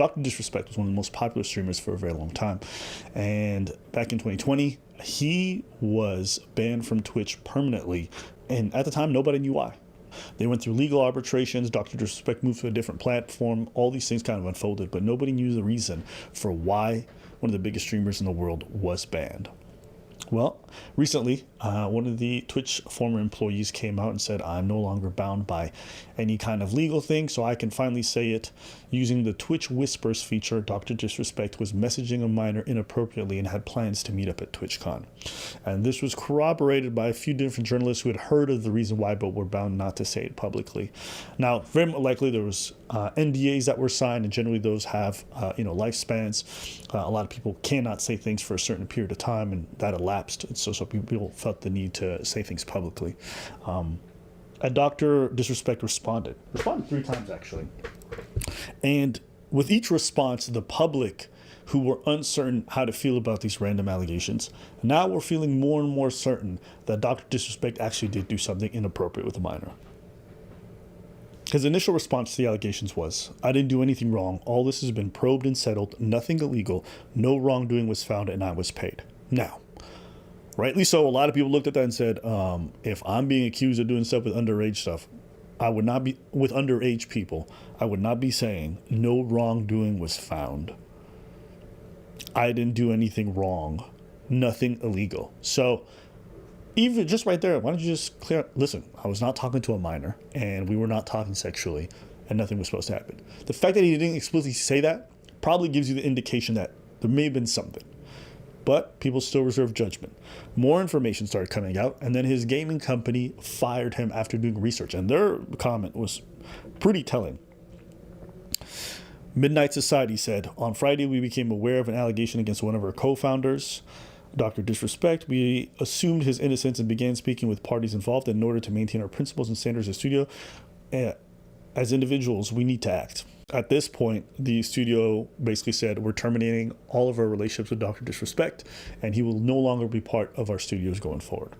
Dr. Disrespect was one of the most popular streamers for a very long time. And back in 2020, he was banned from Twitch permanently. And at the time, nobody knew why. They went through legal arbitrations. Dr. Disrespect moved to a different platform. All these things kind of unfolded, but nobody knew the reason for why one of the biggest streamers in the world was banned. Well, recently, one of the Twitch former employees came out and said, I'm no longer bound by any kind of legal thing, so I can finally say it. Using the Twitch Whispers feature, Dr. Disrespect was messaging a minor inappropriately and had plans to meet up at TwitchCon. And this was corroborated by a few different journalists who had heard of the reason why, but were bound not to say it publicly. Now, very likely there was NDAs that were signed, and generally those have, lifespans. A lot of people cannot say things for a certain period of time, and that elapsed. So people felt the need to say things publicly. And Dr. Disrespect responded 3 times actually. And with each response, the public who were uncertain how to feel about these random allegations, now we're feeling more and more certain that Dr. Disrespect actually did do something inappropriate with a minor. His initial response to the allegations was, I didn't do anything wrong. All this has been probed and settled. Nothing illegal. No wrongdoing was found, and I was paid. Now, rightly so, a lot of people looked at that and said, if I'm being accused of doing stuff with underage stuff, I would not be with underage people. I would not be saying no wrongdoing was found. I didn't do anything wrong. Nothing illegal. So even just right there, why don't you just listen, I was not talking to a minor, and we were not talking sexually, and nothing was supposed to happen. The fact that he didn't explicitly say that probably gives you the indication that there may have been something. But people still reserve judgment. More information started coming out, and then his gaming company fired him after doing research, and their comment was pretty telling. Midnight Society said, on Friday, we became aware of an allegation against one of our co-founders, Dr. Disrespect. We assumed his innocence and began speaking with parties involved in order to maintain our principles and standards as a studio. As individuals, we need to act. At this point, the studio basically said, we're terminating all of our relationships with Dr. Disrespect, and he will no longer be part of our studios going forward.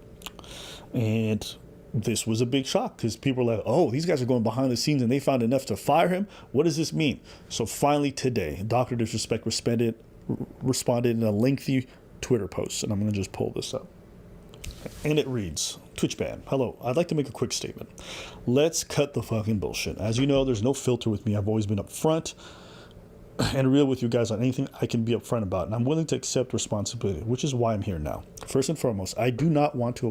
And this was a big shock because people were like, oh, these guys are going behind the scenes and they found enough to fire him. What does this mean? So finally today, Dr. Disrespect responded in a lengthy Twitter post, and I'm going to just pull this up. And it reads, Twitch ban. Hello, I'd like to make a quick statement. Let's cut the fucking bullshit. As you know, there's no filter with me. I've always been upfront and real with you guys on anything I can be upfront about, and I'm willing to accept responsibility, which is why I'm here now. First and foremost, I do want to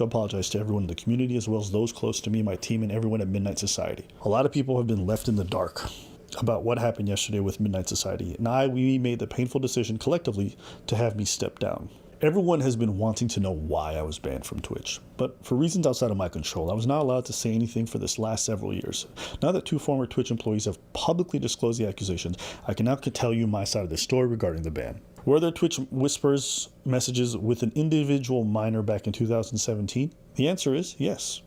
apologize to everyone in the community, as well as those close to me, my team, and everyone at Midnight Society. A lot of people have been left in the dark about what happened yesterday with Midnight Society, and we made the painful decision collectively to have me step down. Everyone has been wanting to know why I was banned from Twitch, but for reasons outside of my control, I was not allowed to say anything for this last several years. Now that 2 former Twitch employees have publicly disclosed the accusations, I can now tell you my side of the story regarding the ban. Were there Twitch Whispers messages with an individual minor back in 2017? The answer is yes.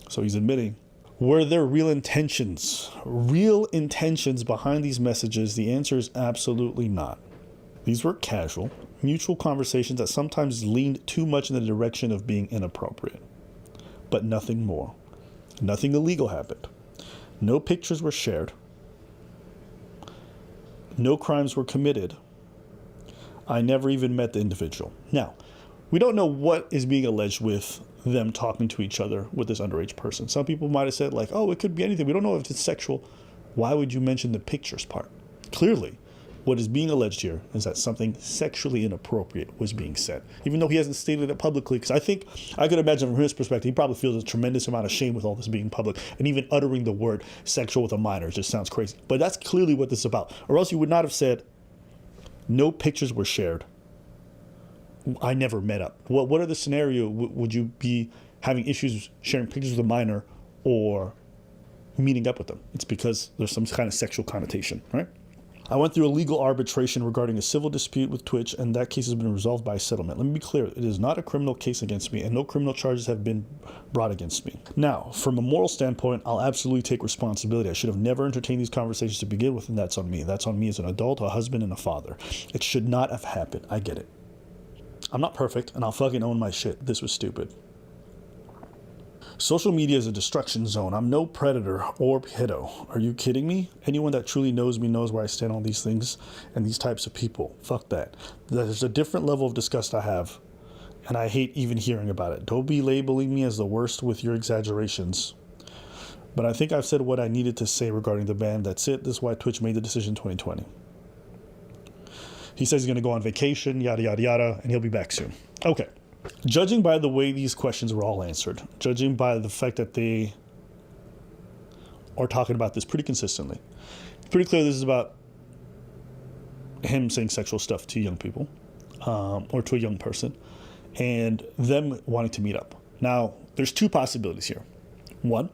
So he's admitting. Were there real intentions behind these messages? The answer is absolutely not. These were casual, mutual conversations that sometimes leaned too much in the direction of being inappropriate. But nothing more. Nothing illegal happened. No pictures were shared. No crimes were committed. I never even met the individual. Now, we don't know what is being alleged with them talking to each other with this underage person. Some people might have said like, oh, it could be anything. We don't know if it's sexual. Why would you mention the pictures part? Clearly, what is being alleged here is that something sexually inappropriate was being said, even though he hasn't stated it publicly. Because I think I could imagine from his perspective, he probably feels a tremendous amount of shame with all this being public, and even uttering the word sexual with a minor just sounds crazy. But that's clearly what this is about. Or else you would not have said, no pictures were shared. I never met up. What are the scenario? Would you be having issues sharing pictures with a minor or meeting up with them? It's because there's some kind of sexual connotation, right? I went through a legal arbitration regarding a civil dispute with Twitch, and that case has been resolved by settlement. Let me be clear, it is not a criminal case against me, and no criminal charges have been brought against me. Now, from a moral standpoint, I'll absolutely take responsibility. I should have never entertained these conversations to begin with, and that's on me. That's on me as an adult, a husband, and a father. It should not have happened. I get it. I'm not perfect, and I'll fucking own my shit. This was stupid. Social media is a destruction zone. I'm no predator or pedo. Are you kidding me? Anyone that truly knows me knows where I stand on these things and these types of people. Fuck that. There's a different level of disgust I have, and I hate even hearing about it. Don't be labeling me as the worst with your exaggerations. But I think I've said what I needed to say regarding the ban. That's it. This is why Twitch made the decision in 2020. He says he's going to go on vacation, yada, yada, yada, and he'll be back soon. Okay. Judging by the way these questions were all answered, judging by the fact that they are talking about this pretty consistently, it's pretty clear this is about him saying sexual stuff to young people, or to a young person, and them wanting to meet up. Now, there's two possibilities here. One,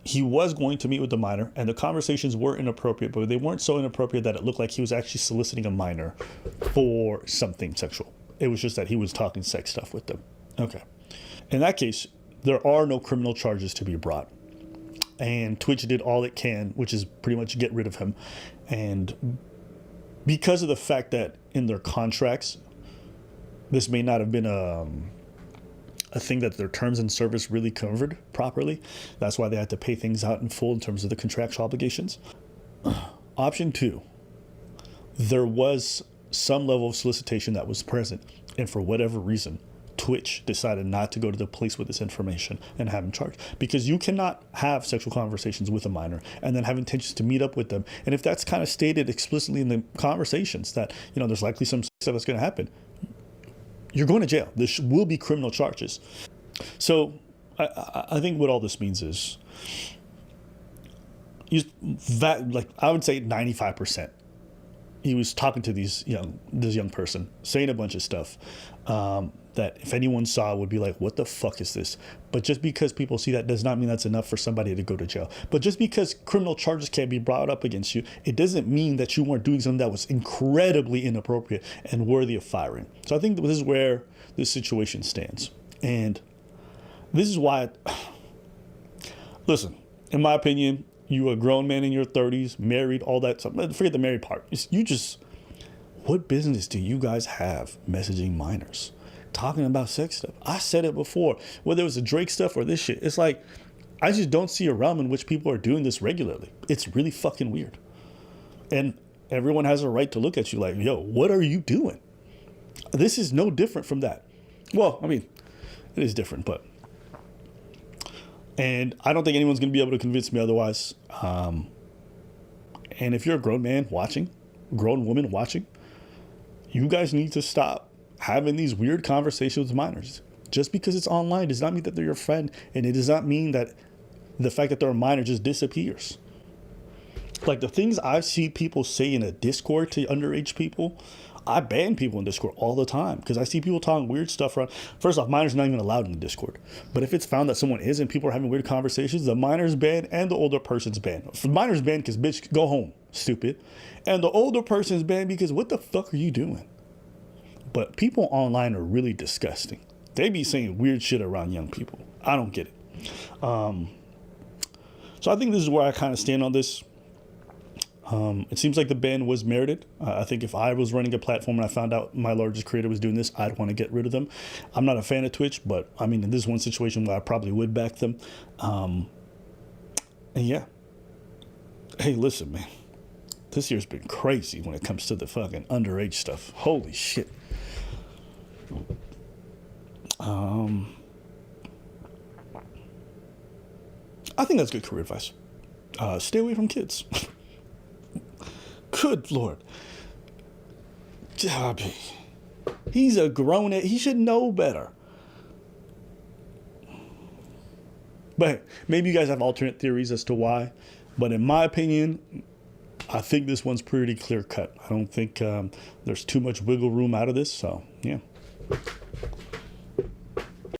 he was going to meet with the minor, and the conversations were inappropriate, but they weren't so inappropriate that it looked like he was actually soliciting a minor for something sexual. It was just that he was talking sex stuff with them. Okay. In that case, there are no criminal charges to be brought. And Twitch did all it can, which is pretty much get rid of him. And because of the fact that in their contracts, this may not have been a thing that their terms and service really covered properly. That's why they had to pay things out in full in terms of the contractual obligations. Option two, there was some level of solicitation that was present, and for whatever reason, Twitch decided not to go to the police with this information and have him charged, because you cannot have sexual conversations with a minor and then have intentions to meet up with them. And if that's kind of stated explicitly in the conversations that, you know, there's likely some stuff that's going to happen, you're going to jail. There will be criminal charges. So I think what all this means is, I would say 95%. He was talking to this young person, saying a bunch of stuff that if anyone saw would be like, what the fuck is this? But just because people see that does not mean that's enough for somebody to go to jail. But just because criminal charges can't be brought up against you, it doesn't mean that you weren't doing something that was incredibly inappropriate and worthy of firing. So I think this is where this situation stands. And this is why, listen, in my opinion, you a grown man in your 30s, married, all that stuff. Forget the married part. What business do you guys have messaging minors? Talking about sex stuff. I said it before, whether it was the Drake stuff or this shit. It's like, I just don't see a realm in which people are doing this regularly. It's really fucking weird. And everyone has a right to look at you like, yo, what are you doing? This is no different from that. Well, I mean, it is different, but. And I don't think anyone's going to be able to convince me otherwise. And if you're a grown man watching, grown woman watching, you guys need to stop having these weird conversations with minors. Just because it's online does not mean that they're your friend, and it does not mean that the fact that they're a minor just disappears. Like the things I see people say in a Discord to underage people, I ban people in Discord all the time because I see people talking weird stuff around. First off, minors are not even allowed in the Discord. But if it's found that someone is and people are having weird conversations, the minor's banned and the older person's banned. The minor's banned because, bitch, go home, stupid. And the older person's banned because what the fuck are you doing? But people online are really disgusting. They be saying weird shit around young people. I don't get it. So I think this is where I kind of stand on this. It seems like the ban was merited. I think if I was running a platform and I found out my largest creator was doing this, I'd want to get rid of them. I'm not a fan of Twitch, but I mean, this is one situation where I probably would back them. And yeah. Hey, listen, man. This year's been crazy when it comes to the fucking underage stuff. Holy shit. I think that's good career advice. Stay away from kids. Good Lord. Jobby. He's a grown man. He should know better. But maybe you guys have alternate theories as to why. But in my opinion, I think this one's pretty clear cut. I don't think there's too much wiggle room out of this. So, yeah.